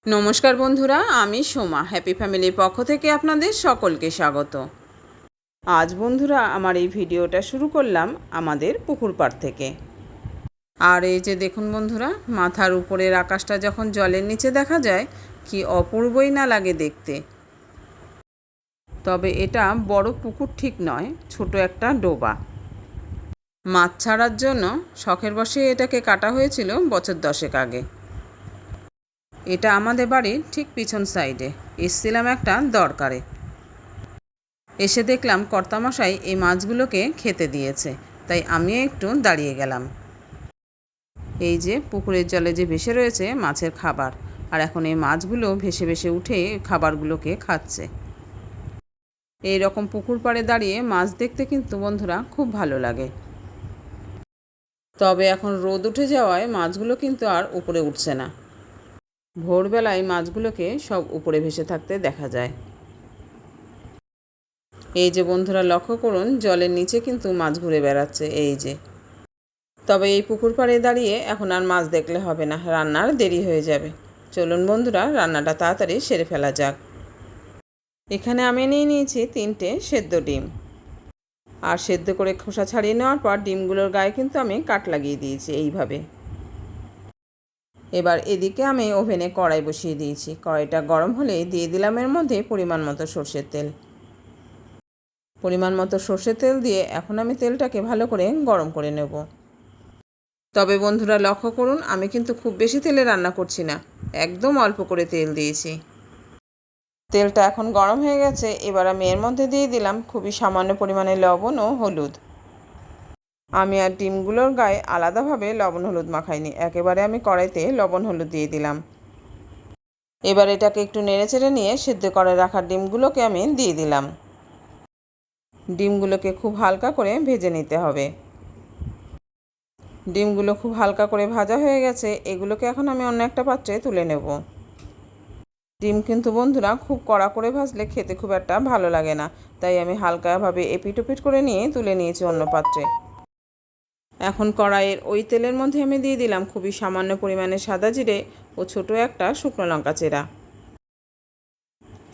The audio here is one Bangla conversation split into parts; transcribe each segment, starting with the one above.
নমস্কার বন্ধুরা, আমি সোমা হ্যাপি ফ্যামিলির পক্ষ থেকে আপনাদের সকলকে স্বাগত। আজ বন্ধুরা আমার এই ভিডিওটা শুরু করলাম আমাদের পুকুর পাড় থেকে। আর এই যে দেখুন বন্ধুরা, মাথার উপরের আকাশটা যখন জলের নিচে দেখা যায় কি অপূর্বই না লাগে দেখতে। তবে এটা বড় পুকুর ঠিক নয়, ছোট একটা ডোবা। মাছ ছাড়ার জন্য শখের বশে এটাকে কাটা হয়েছিল বছর 10 আগে। এটা আমাদের বাড়ির ঠিক পিছন সাইডে। এসেছিলাম একটা দরকারে, এসে দেখলাম কর্তামশাই এই মাছগুলোকে খেতে দিয়েছে, তাই আমিও একটু দাঁড়িয়ে গেলাম। এই যে পুকুরের জলে যে ভেসে রয়েছে মাছের খাবার, আর এখন এই মাছগুলো ভেসে ভেসে উঠে খাবারগুলোকে খাচ্ছে। এই রকম পুকুর পাড়ে দাঁড়িয়ে মাছ দেখতে কিন্তু বন্ধুরা খুব ভালো লাগে। তবে এখন রোদ উঠে যাওয়ায় মাছগুলো কিন্তু আর উপরে উঠছে না। ভোরবেলায় মাছগুলোকে সব উপরে ভেসে থাকতে দেখা যায়। এই যে বন্ধুরা লক্ষ্য করুন, জলের নিচে কিন্তু মাছ ঘুরে বেড়াচ্ছে এই যে। তবে এই পুকুর পাড়ে দাঁড়িয়ে এখন আর মাছ দেখলে হবে না, রান্নার দেরি হয়ে যাবে। চলুন বন্ধুরা, রান্নাটা তাড়াতাড়ি সেরে ফেলা যাক। এখানে আমি নিয়ে নিয়েছি 3টে সেদ্ধ ডিম। আর সেদ্ধ করে খোসা ছাড়িয়ে নেওয়ার পর ডিমগুলোর গায়ে কিন্তু আমি কাট লাগিয়ে দিয়েছি এইভাবে। এবার এদিকে আমি ওভেনে কড়াই বসিয়ে দিয়েছি। কড়াইটা গরম হলে দিয়ে দিলাম এর মধ্যে পরিমাণ মতো সর্ষের তেল। পরিমাণ মতো সর্ষের তেল দিয়ে এখন আমি তেলটাকে ভালো করে গরম করে নেব। তবে বন্ধুরা লক্ষ্য করুন, আমি কিন্তু খুব বেশি তেলে রান্না করছি না, একদম অল্প করে তেল দিয়েছি। তেলটা এখন গরম হয়ে গেছে। এবার আমি এর মধ্যে দিয়ে দিলাম খুবই সামান্য পরিমাণে লবণ ও হলুদ। আমি আর ডিমগুলোর গায়ে আলাদাভাবে লবণ হলুদ মাখাইনি, একেবারে আমি কড়াইতে লবণ হলুদ দিয়ে দিলাম। এবার এটাকে একটু নেড়েচেড়ে নিয়ে সেদ্ধ করে রাখা ডিমগুলোকে আমি দিয়ে দিলাম। ডিমগুলোকে খুব হালকা করে ভেজে নিতে হবে। ডিমগুলো খুব হালকা করে ভাজা হয়ে গেছে, এগুলোকে এখন আমি অন্য একটা পাত্রে তুলে নেব। ডিম কিন্তু বন্ধুরা খুব কড়া করে ভাজলে খেতে খুব একটা ভালো লাগে না, তাই আমি হালকাভাবে এপিট ওপিট করে নিয়ে তুলে নিয়েছি অন্য পাত্রে। এখন কড়াইয়ের ওই তেলের মধ্যে আমি দিয়ে দিলাম খুবই সামান্য পরিমাণে সাদা জিরে ও ছোটো একটা শুকনো লঙ্কা চেরা।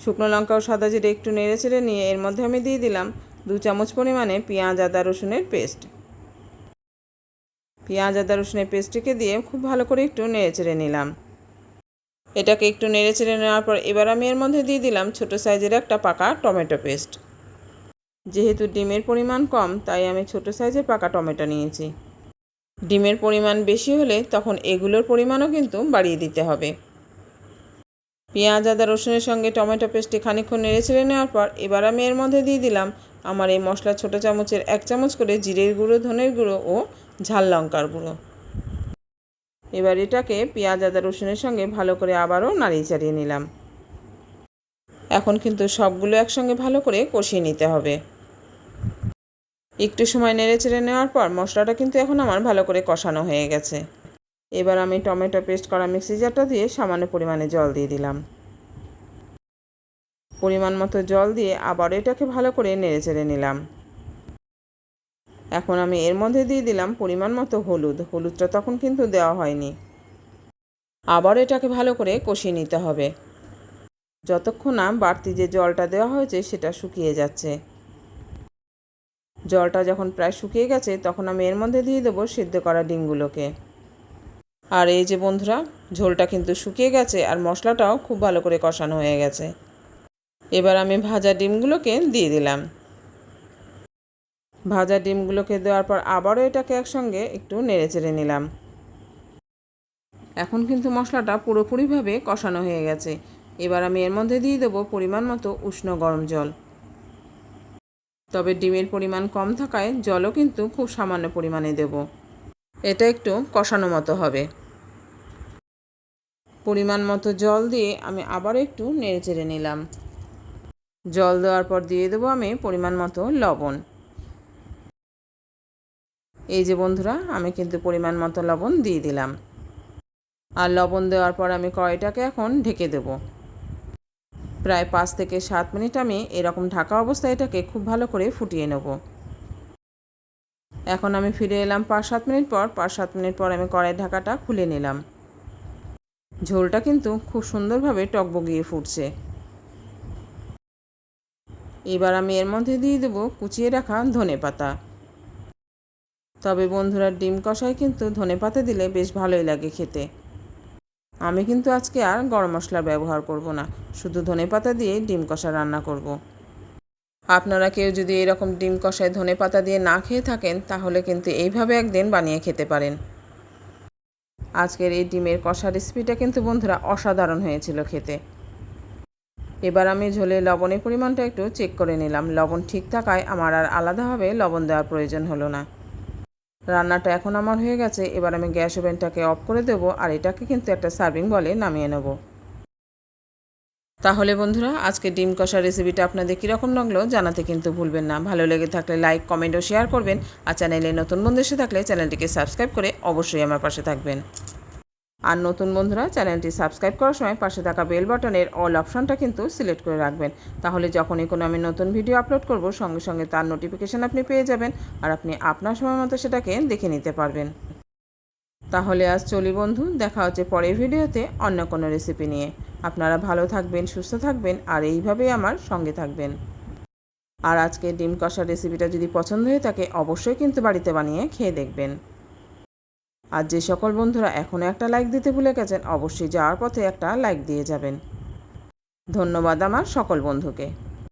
শুকনো লঙ্কা ও সাদা জিরে একটু নেড়ে চেড়ে নিয়ে এর মধ্যে আমি দিয়ে দিলাম 2 চামচ পরিমাণে পেঁয়াজ আদা রসুনের পেস্ট। পেঁয়াজ আদা রসুনের পেস্টটিকে দিয়ে খুব ভালো করে একটু নেড়ে চেড়ে নিলাম। এটাকে একটু নেড়ে চেড়ে নেওয়ার পর এবার আমি এর মধ্যে দিয়ে দিলাম ছোটো সাইজের একটা পাকা টমেটো পেস্ট। যেহেতু ডিমের পরিমাণ কম, তাই আমি ছোটো সাইজের পাকা টমেটো নিয়েছি। ডিমের পরিমাণ বেশি হলে তখন এগুলোর পরিমাণও কিন্তু বাড়িয়ে দিতে হবে। পেঁয়াজ আদা রসুনের সঙ্গে টমেটো পেস্টটি খানিকক্ষণ নেড়ে চেড়ে নেওয়ার পর এবার আমি এর মধ্যে দিয়ে দিলাম আমার এই মশলা ছোটো চামচের 1 চামচ করে জিরের গুঁড়ো, ধনের গুঁড়ো ও ঝাল লঙ্কার গুঁড়ো। এবার এটাকে পেঁয়াজ আদা রসুনের সঙ্গে ভালো করে আবারও নাড়িয়ে চাড়িয়ে নিলাম। এখন কিন্তু সবগুলো একসঙ্গে ভালো করে কষিয়ে নিতে হবে। একটু সময় নেড়ে চেড়ে নেওয়ার পর মশলাটা কিন্তু এখন আমার ভালো করে কষানো হয়ে গেছে। এবার আমি টমেটো পেস্ট করা মিক্সি জারটা দিয়ে সামান্য পরিমাণে জল দিয়ে দিলাম। পরিমাণ মতো জল দিয়ে আবার এটাকে ভালো করে নেড়ে চেড়ে নিলাম। এখন আমি এর মধ্যে দিয়ে দিলাম পরিমাণ মতো হলুদ। হলুদটা তখন কিন্তু দেওয়া হয়নি। আবার এটাকে ভালো করে কষিয়ে নিতে হবে যতক্ষণ না বাড়তি যে জলটা দেওয়া হয়েছে সেটা শুকিয়ে যাচ্ছে। জলটা যখন প্রায় শুকিয়ে গেছে তখন আমি এর মধ্যে দিয়ে দেবো সিদ্ধ করা ডিমগুলোকে। আর এই যে বন্ধুরা, ঝোলটা কিন্তু শুকিয়ে গেছে আর মশলাটাও খুব ভালো করে কষানো হয়ে গেছে। এবার আমি ভাজা ডিমগুলোকে দিয়ে দিলাম। ভাজা ডিমগুলোকে দেওয়ার পর আবারও এটাকে একসঙ্গে একটু নেড়ে চেড়ে নিলাম। এখন কিন্তু মশলাটা পুরোপুরিভাবে কষানো হয়ে গেছে। এবার আমি এর মধ্যে দিয়ে দেবো পরিমাণ মতো উষ্ণ গরম জল। তবে ডিমের পরিমাণ কম থাকায় জলও কিন্তু খুব সামান্য পরিমাণে দেব। এটা একটু কষানো মতো হবে। পরিমাণ মতো জল দিয়ে আমি আবারও একটু নেড়ে চেড়ে নিলাম। জল দেওয়ার পর দিয়ে দেবো আমি পরিমাণ মতো লবণ। এই যে বন্ধুরা, আমি কিন্তু পরিমাণ মতো লবণ দিয়ে দিলাম। আর লবণ দেওয়ার পর আমি কড়াইটাকে এখন ঢেকে দেব। প্রায় 5 থেকে 7 মিনিট আমি এরকম ঢাকা অবস্থায় এটাকে খুব ভালো করে ফুটিয়ে নেব। এখন আমি ফিরে এলাম 5-7 মিনিট পর। 5-7 মিনিট পর আমি কড়াইয়ের ঢাকাটা খুলে নিলাম। ঝোলটা কিন্তু খুব সুন্দরভাবে টকবগিয়ে ফুটছে। এবার আমি এর মধ্যে দিয়ে দেবো কুচিয়ে রাখা ধনেপাতা। তবে বন্ধুরা, ডিম কষায় কিন্তু ধনেপাতা দিলে বেশ ভালোই লাগে খেতে। আমি কিন্তু আজকে আর গরম মশলা ব্যবহার করব না, শুধু ধনেপাতা দিয়ে ডিম কষা রান্না করব। আপনারা কেউ যদি এরকম ডিম কষায় ধনেপাতা দিয়ে না খেয়ে থাকেন, তাহলে কিন্তু এইভাবে একদিন বানিয়ে খেতে পারেন। আজকের এই ডিমের কষা রেসিপিটা কিন্তু বন্ধুরা অসাধারণ হয়েছিল খেতে। এবার আমি ঝোলে লবণের পরিমাণটা একটু চেক করে নিলাম। লবণ ঠিক থাকায় আমার আর আলাদাভাবে লবণ দেওয়ার প্রয়োজন হলো না। রান্নাটা এখন আমার হয়ে গেছে। এবার আমি গ্যাস ওভেনটাকে অফ করে দেবো, আর এটাকে কিন্তু একটা সার্ভিং বলে নামিয়ে নেব। তাহলে বন্ধুরা, আজকে ডিম কষা রেসিপিটা আপনাদের কীরকম লাগলো জানাতে কিন্তু ভুলবেন না। ভালো লেগে থাকলে লাইক, কমেন্ট ও শেয়ার করবেন। আর চ্যানেলে নতুন বন্ধু এসে থাকলে চ্যানেলটিকে সাবস্ক্রাইব করে অবশ্যই আমার পাশে থাকবেন। আর নতুন বন্ধুরা, চ্যানেলটি সাবস্ক্রাইব করার সময় পাশে থাকা বেল বাটনের অল অপশনটা কিন্তু সিলেক্ট করে রাখবেন। তাহলে যখনই কোনো আমি নতুন ভিডিও আপলোড করব, সঙ্গে সঙ্গে তার নোটিফিকেশান আপনি পেয়ে যাবেন, আর আপনি আপনার সময় মতো সেটাকে দেখে নিতে পারবেন। তাহলে আজ চলি বন্ধু, দেখা হচ্ছে পরের ভিডিওতে অন্য কোনো রেসিপি নিয়ে। আপনারা ভালো থাকবেন, সুস্থ থাকবেন, আর এইভাবেই আমার সঙ্গে থাকবেন। আর আজকে ডিম কষা রেসিপিটা যদি পছন্দ হয়ে থাকে, অবশ্যই কিন্তু বাড়িতে বানিয়ে খেয়ে দেখবেন। আর যে সকল বন্ধুরা এখনও একটা লাইক দিতে ভুলে গেছেন, অবশ্যই যাওয়ার পথে একটা লাইক দিয়ে যাবেন। ধন্যবাদ আমার সকল বন্ধুকে।